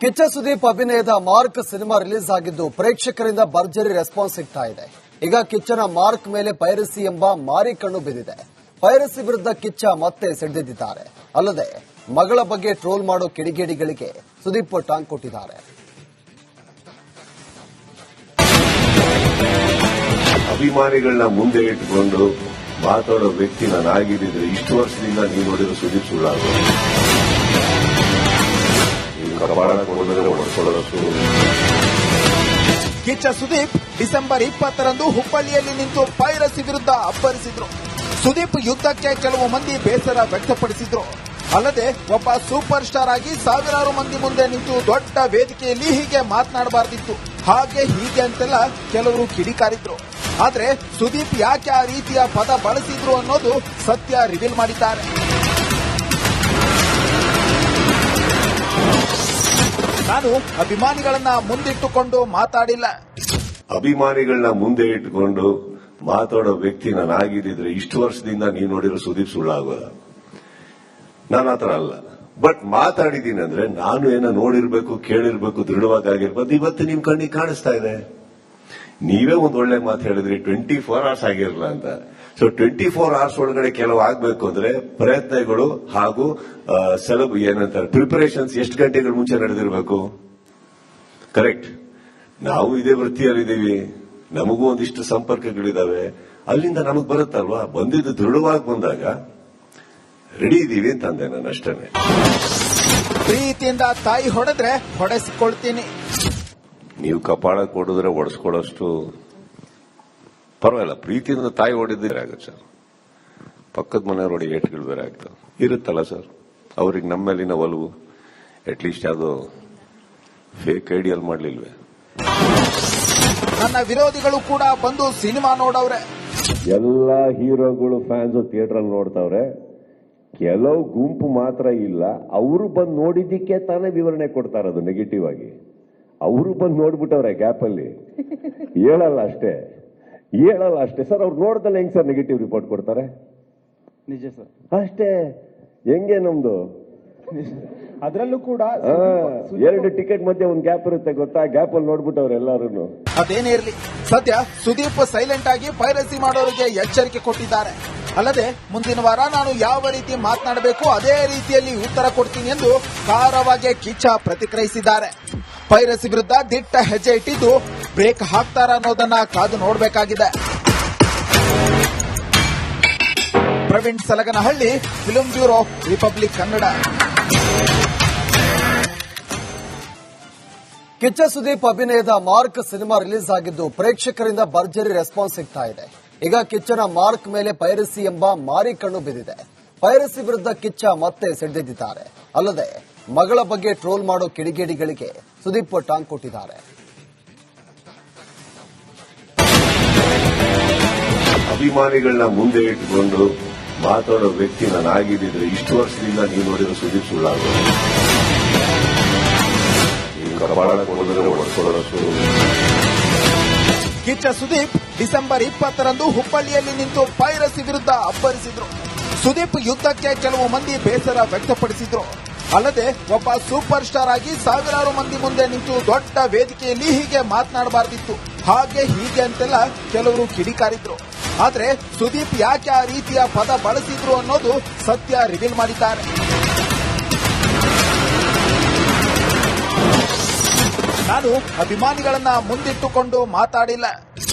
ಕಿಚ್ಚ ಸುದೀಪ್ ಅಭಿನಯದ mark cinema release ಆಗಿದ್ದು ಪ್ರೇಕ್ಷಕರಿಂದ ಭರ್ಜರಿ ರೆಸ್ಪಾನ್ಸ್ ಸಿಗ್ತಾ ಇದೆ. ಈಗ ಕಿಚ್ಚನ ಮಾರ್ಕ್ ಮೇಲೆ ಪೈರಸಿ ಎಂಬ ಮಾರಿ ಕಣ್ಣು ಬಿದ್ದಿದೆ. ಪೈರಸಿ ವಿರುದ್ಧ ಕಿಚ್ಚ ಮತ್ತೆ ಸಿಡಿದಿದ್ದಾರೆ. ಅಲ್ಲದೆ ಮಗಳ ಬಗ್ಗೆ ಟ್ರೋಲ್ ಮಾಡೋ ಕಿಡಿಗೇಡಿಗಳಿಗೆ ಸುದೀಪ್ ಟಾಂಗ್ ಕೊಟ್ಟಿದ್ದಾರೆ. ಅಭಿಮಾನಿಗಳನ್ನ ಮುಂದೆ ಇಟ್ಟುಕೊಂಡು ಮಾತಾಡೋ ವ್ಯಕ್ತಿ ನಾನಾಗಿದ್ದಿದ್ರೆ ಇಷ್ಟು ವರ್ಷದಿಂದ ನೀವು ನೋಡಿರೋ ಸುದೀಪ್ ಸುಳ್ಳಾಗ ಕಿಚ್ಚ ಸುದೀಪ್ ಡಿಸೆಂಬರ್ 20ರಂದು ಹುಬ್ಬಳ್ಳಿಯಲ್ಲಿ ನಿಂತು ಪೈರಸಿ ವಿರುದ್ಧ ಅಬ್ಬರಿಸಿದ್ರು. ಸುದೀಪ್ ಯುದ್ಧಕ್ಕೆ ಕೆಲವು ಮಂದಿ ಬೇಸರ ವ್ಯಕ್ತಪಡಿಸಿದ್ರು. ಅಲ್ಲದೆ ಒಬ್ಬ ಸೂಪರ್ ಸ್ಟಾರ್ ಆಗಿ ಸಾವಿರಾರು ಮಂದಿ ಮುಂದೆ ನಿಂತು ದೊಡ್ಡ ವೇದಿಕೆಯಲ್ಲಿ ಹೀಗೆ ಮಾತನಾಡಬಾರ್ದಿತ್ತು, ಹಾಗೆ ಹೀಗೆ ಅಂತೆಲ್ಲ ಕೆಲವರು ಕಿಡಿಕಾರಿದ್ರು. ಆದ್ರೆ ಸುದೀಪ್ ಯಾಕೆ ಆ ರೀತಿಯ ಪದ ಬಳಸಿದ್ರು ಅನ್ನೋದು ಸತ್ಯ ರಿವೀಲ್ ಮಾಡಿದ್ದಾರೆ. ನಾನು ಅಭಿಮಾನಿಗಳನ್ನ ಮುಂದಿಟ್ಟುಕೊಂಡು ಮಾತಾಡಿಲ್ಲ. ಅಭಿಮಾನಿಗಳನ್ನ ಮುಂದೆ ಇಟ್ಟುಕೊಂಡು ಮಾತಾಡೋ ವ್ಯಕ್ತಿ ನಾನಾಗಿದ್ದಿದ್ರೆ ಇಷ್ಟು ವರ್ಷದಿಂದ ನೀವು ನೋಡಿರೋ ಸುದೀಪ್ ಸುಳ್ಳಾಗೋದ. ನಾನು ಆತರ ಅಲ್ಲ. ಬಟ್ ಮಾತಾಡಿದ್ದೀನಿ ಅಂದ್ರೆ ನಾನು ಏನೋ ನೋಡಿರ್ಬೇಕು, ಕೇಳಿರ್ಬೇಕು, ದೃಢವಾಗಿರ್ಬೇಕು. ಇವತ್ತು ನಿಮ್ ಕಣ್ಣಿಗೆ ಕಾಣಿಸ್ತಾ ಇದೆ. ನೀವೇ ಒಂದು ಒಳ್ಳೆ ಮಾತು ಹೇಳಿದ್ರಿ, 24 hours ಆಗಿರಲ್ಲ ಅಂತ. ಸೊ 24 hours ಒಳಗಡೆ ಕೆಲವು ಆಗ್ಬೇಕು ಅಂದ್ರೆ ಪ್ರಯತ್ನಗಳು ಹಾಗೂ ಏನಂತಾರೆ ಪ್ರಿಪರೇಷನ್ಸ್ ಎಷ್ಟು ಗಂಟೆಗಳ ಮುಂಚೆ ನಡೆದಿರಬೇಕು. ಕರೆಕ್ಟ್. ನಾವು ಇದೇ ವೃತ್ತಿಯಲ್ಲಿದ್ದೀವಿ, ನಮಗೂ ಒಂದಿಷ್ಟು ಸಂಪರ್ಕಗಳಿದಾವೆ. ಅಲ್ಲಿಂದ ನಮಗ್ ಬರುತ್ತಲ್ವಾ, ಬಂದಿದ್ದು ದೃಢವಾಗಿ ಬಂದಾಗ ರೆಡಿ ಇದೀವಿ ಅಂತ ಅಂದೆ ನಾನು ಅಷ್ಟೇ. ಪ್ರೀತಿಯಿಂದ ತಾಯಿ ಹೊಡೆದ್ರೆ ಹೊಡೆಸಿಕೊಳ್ತೀನಿ. ನೀವು ಕಪಾಳ ಕೊಡಿದ್ರೆ ಒಡಿಸ್ಕೊಳ್ಳೋಷ್ಟು ಪರವಾಗಿಲ್ಲ. ಪ್ರೀತಿಯಿಂದ ತಾಯಿ ಹೊಡಿದ್ರೆ ಆಗುತ್ತೆ ಸರ್. ಪಕ್ಕದ ಮನೆಯವ್ರು ಹೊಡಿ ಏಟ್ಗಳು ಬೇರೆ ಆಗ್ತವೆ ಇರುತ್ತಲ್ಲ ಸರ್. ಅವ್ರಿಗೆ ನಮ್ಮ ಮೇಲಿನ ಒಲವು ಅಟ್ಲೀಸ್ಟ್ ಯಾವುದೋ ಫೇಕ್ ಐಡಿಯಲ್ ಮಾಡ್ಲಿಲ್ವೇ. ನನ್ನ ವಿರೋಧಿಗಳು ಕೂಡ ಬಂದು ಸಿನಿಮಾ ನೋಡವ್ರೆ. ಎಲ್ಲಾ ಹೀರೋಗಳು ಫ್ಯಾನ್ಸ್ ಥಿಯೇಟರ್ ಅಲ್ಲಿ ನೋಡ್ತಾವ್ರೆ. ಕೆಲವು ಗುಂಪು ಮಾತ್ರ ಇಲ್ಲ. ಅವರು ಬಂದು ನೋಡಿದ್ದಕ್ಕೆ ತಾನೇ ವಿವರಣೆ ಕೊಡ್ತಾರದು ನೆಗೆಟಿವ್ ಆಗಿ. ಅವರು ಬಂದು ನೋಡ್ಬಿಟ್ಟವ್ರೆ ಗ್ಯಾಪ್ ಅಲ್ಲಿ. ಹೇಳಲ್ಲ ಅಷ್ಟೇ ಸರ್. ಅವ್ರು ನೋಡ್ದಲ್ಲ ಹೆಂಗ್ ಸರ್ ನೆಗೆಟಿವ್ ರಿಪೋರ್ಟ್ ಕೊಡ್ತಾರೆ? ನಿಜ ಸರ್. ಅಷ್ಟೇ. ಹೆಂಗೆ ನಮ್ದು ಅದರಲ್ಲೂ ಕೂಡ 2 ಟಿಕೆಟ್ ಮಧ್ಯೆ ಒಂದು ಗ್ಯಾಪ್ ಇರುತ್ತೆ ಗೊತ್ತಾ? ಗ್ಯಾಪ್ ಅಲ್ಲಿ ನೋಡ್ಬಿಟ್ಟವ್ರು ಎಲ್ಲಾರು. ಅದೇನೇ ಇರಲಿ, ಸದ್ಯ ಸುದೀಪ್ ಸೈಲೆಂಟ್ ಆಗಿ ಪೈರಸಿ ಮಾಡೋರಿಗೆ ಎಚ್ಚರಿಕೆ ಕೊಟ್ಟಿದ್ದಾರೆ. ಅಲ್ಲದೆ ಮುಂದಿನ ವಾರ ನಾನು ಯಾವ ರೀತಿ ಮಾತನಾಡಬೇಕು ಅದೇ ರೀತಿಯಲ್ಲಿ ಉತ್ತರ ಕೊಡ್ತೀನಿ ಎಂದು ಖಾರವಾಗಿ ಕಿಚ್ಚ ಪ್ರತಿಕ್ರಿಯಿಸಿದ್ದಾರೆ. ಪೈರಸಿ ವಿರುದ್ಧ ದಿಟ್ಟ ಹೆಜ್ಜೆ ಇಟ್ಟಿದ್ದು ಬ್ರೇಕ್ ಹಾಕ್ತಾರ ಅನ್ನೋದನ್ನ ಕಾದು ನೋಡಬೇಕಾಗಿದೆ. Praveen Salaganahalli, film bureau, republic Kannada. Kichcha Sudeep ಅಭಿನಯದ ಮಾರ್ಕ್ ಸಿನಿಮಾ ರಿಲೀಸ್ ಆಗಿದ್ದು ಪ್ರೇಕ್ಷಕರಿಂದ ಭರ್ಜರಿ ರೆಸ್ಪಾನ್ಸ್ ಸಿಗ್ತಾ ಇದೆ. ಈಗ ಕಿಚ್ಚನ ಮಾರ್ಕ್ ಮೇಲೆ ಪೈರಸಿ ಎಂಬ ಮಾರಿ ಕಣ್ಣು ಬಿದ್ದಿದೆ. ಪೈರಸಿ ವಿರುದ್ಧ ಕಿಚ್ಚ ಮತ್ತೆ ಸಿಡಿದಿದ್ದಾರೆ. ಅಲ್ಲದೆ ಮಗಳ ಬಗ್ಗೆ ಟ್ರೋಲ್ ಮಾಡೋ ಕಿಡಿಗೇಡಿಗಳಿಗೆ ಸುದೀಪ್ ಟಾಂಗ್ ಕೊಟ್ಟಿದ್ದಾರೆ. ಅಭಿಮಾನಿಗಳನ್ನ ಮುಂದೆ ಇಟ್ಟುಕೊಂಡು ಮಾತಾಡೋ ವ್ಯಕ್ತಿ ನಾನಾಗಿದ್ದಿದ್ರೆ ಇಷ್ಟು ವರ್ಷದಿಂದ ನೀವು ನೋಡಿರೋ ಸುದೀಪ್ ಸುಳ್ಳಾಗ ಕಿಚ್ಚ ಸುದೀಪ್ ಡಿಸೆಂಬರ್ 20ರಂದು ಹುಬ್ಬಳ್ಳಿಯಲ್ಲಿ ನಿಂತು ಪೈರಸಿ ವಿರುದ್ಧ ಅಬ್ಬರಿಸಿದ್ರು. ಸುದೀಪ್ ಯುದ್ಧಕ್ಕೆ ಕೆಲವು ಮಂದಿ ಬೇಸರ ವ್ಯಕ್ತಪಡಿಸಿದ್ರು. ಅಲ್ಲದೆ ಒಬ್ಬ ಸೂಪರ್ ಸ್ಟಾರ್ ಆಗಿ ಸಾವಿರಾರು ಮಂದಿ ಮುಂದೆ ನಿಂತು ದೊಡ್ಡ ವೇದಿಕೆಯಲ್ಲಿ ಹೀಗೆ ಮಾತನಾಡಬಾರ್ದಿತ್ತು, ಹಾಗೆ ಹೀಗೆ ಅಂತೆಲ್ಲ ಕೆಲವರು ಕಿಡಿಕಾರಿದ್ರು. ಆದ್ರೆ ಸುದೀಪ್ ಯಾಕೆ ಆ ರೀತಿಯ ಪದ ಬಳಸಿದ್ರು ಅನ್ನೋದು ಸತ್ಯ ರಿವೀಲ್ ಮಾಡಿದ್ದಾರೆ. ನಾನು ಅಭಿಮಾನಿಗಳನ್ನ ಮುಂದಿಟ್ಟುಕೊಂಡು ಮಾತಾಡಿಲ್ಲ.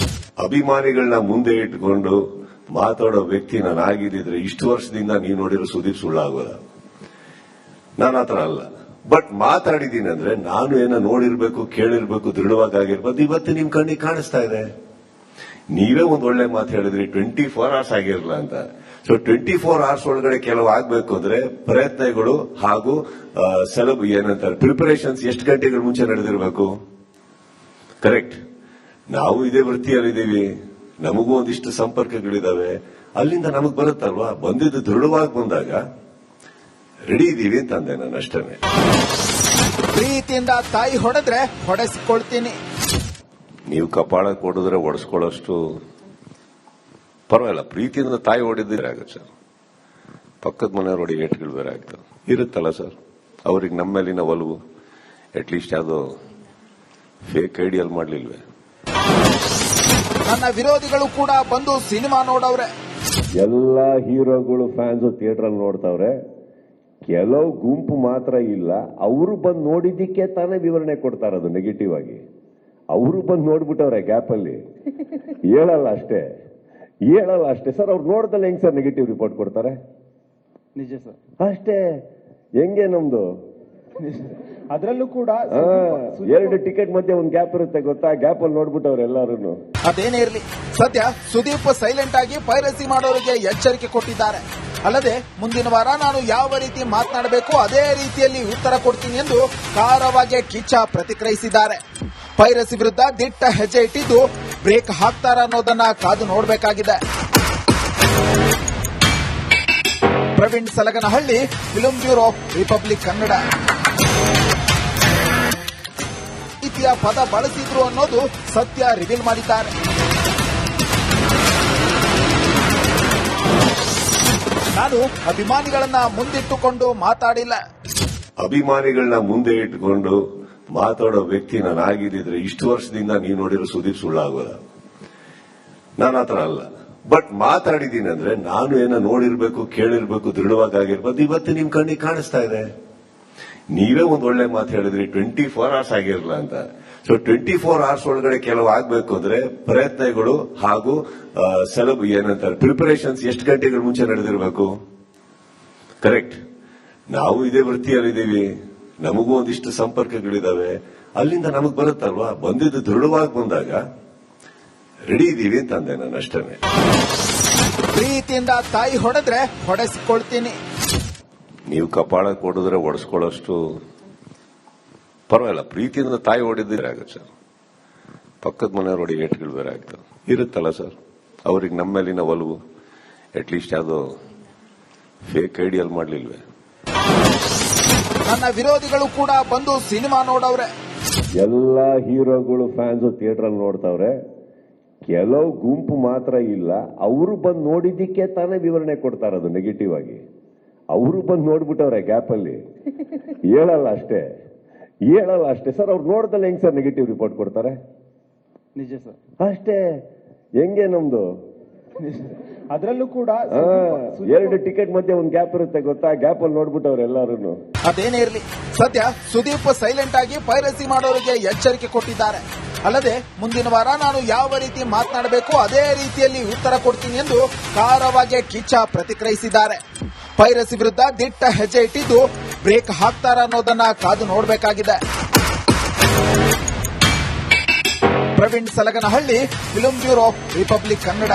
ಅಭಿಮಾನಿಗಳನ್ನ ಮುಂದೆ ಇಟ್ಟುಕೊಂಡು ಮಾತಾಡೋ ವ್ಯಕ್ತಿ ನಾನಾಗಿದ್ದಿದ್ರೆ ಇಷ್ಟು ವರ್ಷದಿಂದ ನೀವು ನೋಡಿರೋ ಸುದೀಪ್ ಸುಳ್ಳಾಗೋದ. ನಾನು ಆತರ ಅಲ್ಲ. ಬಟ್ ಮಾತಾಡಿದ್ದೀನಿ ಅಂದ್ರೆ ನಾನು ಏನೋ ನೋಡಿರ್ಬೇಕು, ಕೇಳಿರ್ಬೇಕು, ದೃಢವಾಗಿರ್ಬೇಕು. ಇವತ್ತು ನಿಮ್ ಕಣ್ಣಿಗೆ ಕಾಣಿಸ್ತಾ ಇದೆ. ನೀವೇ ಒಂದು ಒಳ್ಳೆ ಮಾತು ಹೇಳಿದ್ರಿ, 24 hours ಆಗಿರಲ್ಲ ಅಂತ. ಸೊ 24 hours ಒಳಗಡೆ ಕೆಲವು ಆಗ್ಬೇಕು ಅಂದ್ರೆ ಪ್ರಯತ್ನಗಳು ಹಾಗೂ ಏನಂತಾರೆ ಪ್ರಿಪರೇಷನ್ಸ್ ಎಷ್ಟು ಗಂಟೆಗಳ ಮುಂಚೆ ನಡೆದಿರಬೇಕು. ಕರೆಕ್ಟ್. ನಾವು ಇದೇ ವೃತ್ತಿಯಲ್ಲಿದ್ದೀವಿ, ನಮಗೂ ಒಂದಿಷ್ಟು ಸಂಪರ್ಕಗಳಿದಾವೆ. ಅಲ್ಲಿಂದ ನಮಗ್ ಬರುತ್ತಲ್ವಾ, ಬಂದಿದ್ದು ದೃಢವಾಗಿ ಬಂದಾಗ ರೆಡಿ ಇದೀವಿ ಅಂತ ಅಂದೆ ನಾನು ಅಷ್ಟೇ. ಪ್ರೀತಿಯಿಂದ ತಾಯಿ ಹೊಡೆದ್ರೆ ಹೊಡೆಸಿಕೊಳ್ತೀನಿ. ನೀವು ಕಪಾಳ ಕೊಡಿದ್ರೆ ಒಡಿಸ್ಕೊಳ್ಳೋಷ್ಟು ಪರವಾಗಿಲ್ಲ. ಪ್ರೀತಿಯಿಂದ ತಾಯಿ ಹೊಡಿದ್ರೆ ಆಗುತ್ತೆ ಸರ್. ಪಕ್ಕದ ಮನೆಯವ್ರು ಹೊಡಿ ಏಟ್ಗಳು ಬೇರೆ ಆಗ್ತವೆ ಇರುತ್ತಲ್ಲ ಸರ್. ಅವ್ರಿಗೆ ನಮ್ಮ ಮೇಲಿನ ಒಲವು ಅಟ್ಲೀಸ್ಟ್ ಯಾವುದು ಫೇಕ್ ಐಡಿಯಲ್ ಮಾಡ್ಲಿಲ್ವೇ? ನನ್ನ ವಿರೋಧಿಗಳು ಕೂಡ ಬಂದು ಸಿನಿಮಾ ನೋಡವ್ರೆ. ಎಲ್ಲ ಹೀರೋಗಳು ಫ್ಯಾನ್ಸ್ ಥಿಯೇಟರ್ ಅಲ್ಲಿ ನೋಡ್ತಾವ್ರೆ, ಕೆಲವು ಗುಂಪು ಮಾತ್ರ ಇಲ್ಲ. ಅವರು ಬಂದು ನೋಡಿದ್ದಕ್ಕೆ ತಾನೇ ವಿವರಣೆ ಕೊಡ್ತಾರದು ನೆಗೆಟಿವ್ ಆಗಿ. ಅವರು ಬಂದು ನೋಡ್ಬಿಟ್ಟವ್ರೆ ಗ್ಯಾಪ್ ಅಲ್ಲಿ, ಹೇಳಲ್ಲ ಅಷ್ಟೇ ಸರ್. ಅವ್ರು ನೋಡ್ದಲ್ಲ ಹೆಂಗ್ ಸರ್ ನೆಗೆಟಿವ್ ರಿಪೋರ್ಟ್ ಕೊಡ್ತಾರೆ? ನಿಜ ಸರ್. ಅಷ್ಟೇ. ಹೆಂಗೆ ನಮ್ದು ಅದರಲ್ಲೂ ಕೂಡ 2 ಟಿಕೆಟ್ ಮಧ್ಯೆ ಒಂದು ಗ್ಯಾಪ್ ಇರುತ್ತೆ ಗೊತ್ತಾ? ಗ್ಯಾಪ್ ಅಲ್ಲಿ ನೋಡ್ಬಿಟ್ಟವ್ರು ಎಲ್ಲರೂ. ಅದೇನೇ ಇರಲಿ, ಸದ್ಯ ಸುದೀಪ್ ಸೈಲೆಂಟ್ ಆಗಿ ಪೈರಸಿ ಮಾಡೋರಿಗೆ ಎಚ್ಚರಿಕೆ ಕೊಟ್ಟಿದ್ದಾರೆ. ಅಲ್ಲದೆ ಮುಂದಿನ ವಾರ ನಾನು ಯಾವ ರೀತಿ ಮಾತನಾಡಬೇಕು ಅದೇ ರೀತಿಯಲ್ಲಿ ಉತ್ತರ ಕೊಡ್ತೀನಿ ಎಂದು ಖಾರವಾಗಿ ಕಿಚ್ಚ ಪ್ರತಿಕ್ರಿಯಿಸಿದ್ದಾರೆ. ಪೈರಸಿ ವಿರುದ್ಧ ದಿಟ್ಟ ಹೆಜ್ಜೆ ಇಟ್ಟಿದ್ದು ಬ್ರೇಕ್ ಹಾಕ್ತಾರ ಅನ್ನೋದನ್ನ ಕಾದು ನೋಡಬೇಕಾಗಿದೆ. Praveen Salaganahalli, film bureau, republic Kannada. ರೀತಿಯ ಪದ ಬಳಸಿದ್ರು ಅನ್ನೋದು ಸತ್ಯ ರಿವೀಲ್ ಮಾಡಿದ್ದಾರೆ. ನಾನು ಅಭಿಮಾನಿಗಳನ್ನ ಮುಂದಿಟ್ಟುಕೊಂಡು ಮಾತಾಡಿಲ್ಲ. ಅಭಿಮಾನಿಗಳನ್ನ ಮುಂದೆ ಇಟ್ಟುಕೊಂಡು ಮಾತಾಡೋ ವ್ಯಕ್ತಿ ನಾನಾಗಿದ್ದಿದ್ರೆ ಇಷ್ಟು ವರ್ಷದಿಂದ ನೀವು ನೋಡಿರೋ ಸುದೀಪ್ ಸುಳ್ಳಾಗೋದ. ನಾನು ಆತರ ಅಲ್ಲ. ಬಟ್ ಮಾತಾಡಿದ್ದೀನಿ ಅಂದ್ರೆ ನಾನು ಏನೋ ನೋಡಿರ್ಬೇಕು, ಕೇಳಿರ್ಬೇಕು, ದೃಢವಾಗಿರ್ಬೇಕು. ಇವತ್ತು ನಿಮ್ ಕಣ್ಣಿಗೆ ಕಾಣಿಸ್ತಾ ಇದೆ. ನೀವೇ ಒಂದು ಒಳ್ಳೆ ಮಾತು ಹೇಳಿದ್ರಿ, 24 hours ಆಗಿರಲ್ಲ ಅಂತ. ಸೊ 24 hours ಒಳಗಡೆ ಕೆಲವು ಆಗ್ಬೇಕು ಅಂದ್ರೆ ಪ್ರಯತ್ನಗಳು ಹಾಗೂ ಏನಂತಾರೆ ಪ್ರಿಪರೇಷನ್ಸ್ ಎಷ್ಟು ಗಂಟೆಗಳ ಮುಂಚೆ ನಡೆದಿರಬೇಕು. ಕರೆಕ್ಟ್. ನಾವು ಇದೇ ವೃತ್ತಿಯಲ್ಲಿದ್ದೀವಿ, ನಮಗೂ ಒಂದಿಷ್ಟು ಸಂಪರ್ಕಗಳಿದಾವೆ. ಅಲ್ಲಿಂದ ನಮಗ್ ಬರುತ್ತಲ್ವಾ, ಬಂದಿದ್ದು ದೃಢವಾಗಿ ಬಂದಾಗ ರೆಡಿ ಇದೀವಿ ಅಂತ ಅಂದೆ ನಾನು ಅಷ್ಟೇ. ಪ್ರೀತಿಯಿಂದ ತಾಯಿ ಹೊಡೆದ್ರೆ ಹೊಡೆಸ್ಕೊಳ್ತೀನಿ. ನೀವು ಕಪಾಳ ಕೊಡಿದ್ರೆ ಒಡಿಸ್ಕೊಳ್ಳೋಷ್ಟು ಪರವಾಗಿಲ್ಲ. ಪ್ರೀತಿಯಿಂದ ತಾಯಿ ಹೊಡಿದ್ರೆ ಆಗುತ್ತೆ ಸರ್. ಪಕ್ಕದ ಮನೆಯವ್ರು ಹೊಡಿ ಏಟ್ಗಳು ಬೇರೆ ಆಗ್ತದೆ ಇರುತ್ತಲ್ಲ ಸರ್. ಅವ್ರಿಗೆ ನಮ್ಮ ಮೇಲಿನ ಒಲವು ಅಟ್ಲೀಸ್ಟ್ ಯಾವುದು ಫೇಕ್ ಐಡಿಯಲ್ ಮಾಡ್ಲಿಲ್ವೇ? ನನ್ನ ವಿರೋಧಿಗಳು ಕೂಡ ಬಂದು ಸಿನಿಮಾ ನೋಡವ್ರೆ. ಎಲ್ಲ ಹೀರೋಗಳು ಫ್ಯಾನ್ಸ್ ಥಿಯೇಟರ್ ಅಲ್ಲಿ ನೋಡ್ತಾವ್ರೆ, ಕೆಲವು ಗುಂಪು ಮಾತ್ರ ಇಲ್ಲ. ಅವರು ಬಂದು ನೋಡಿದ್ದಕ್ಕೆ ತಾನೇ ವಿವರಣೆ ಕೊಡ್ತಾರದು ನೆಗೆಟಿವ್ ಆಗಿ. ಅವರು ಬಂದು ನೋಡ್ಬಿಟ್ಟವ್ರೆ ಗ್ಯಾಪ್ ಅಲ್ಲಿ, ಹೇಳಲ್ಲ ಅಷ್ಟೇ ಸರ್. ಅವ್ರು ನೋಡ್ದಲ್ಲ ಹೆಂಗ್ ಸರ್ ನೆಗೆಟಿವ್ ರಿಪೋರ್ಟ್ ಕೊಡ್ತಾರೆ? ನಿಜ ಸರ್. ಅಷ್ಟೇ. ಹೆಂಗೆ ನಮ್ದು ಅದರಲ್ಲೂ ಕೂಡ 2 ಟಿಕೆಟ್ ಮಧ್ಯೆ ಒಂದು ಗ್ಯಾಪ್ ಇರುತ್ತೆ ಗೊತ್ತಾ? ಗ್ಯಾಪ್ ಅಲ್ಲಿ ನೋಡ್ಬಿಟ್ಟವ್ರು ಎಲ್ಲರೂ. ಅದೇನೇ ಇರಲಿ, ಸದ್ಯ ಸುದೀಪ್ ಸೈಲೆಂಟ್ ಆಗಿ ಪೈರಸಿ ಮಾಡೋರಿಗೆ ಎಚ್ಚರಿಕೆ ಕೊಟ್ಟಿದ್ದಾರೆ. ಅಲ್ಲದೆ ಮುಂದಿನ ವಾರ ನಾನು ಯಾವ ರೀತಿ ಮಾತನಾಡಬೇಕು ಅದೇ ರೀತಿಯಲ್ಲಿ ಉತ್ತರ ಕೊಡ್ತೀನಿ ಎಂದು ಖಾರವಾಗಿ ಕಿಚ್ಚ ಪ್ರತಿಕ್ರಿಯಿಸಿದ್ದಾರೆ. ಪೈರಸಿ ವಿರುದ್ಧ ದಿಟ್ಟ ಹೆಜ್ಜೆ ಇಟ್ಟಿದ್ದು ಬ್ರೇಕ್ ಹಾಕ್ತಾರ ಅನ್ನೋದನ್ನ ಕಾದು ನೋಡಬೇಕಾಗಿದೆ. Praveen Salaganahalli, film bureau, republic Kannada.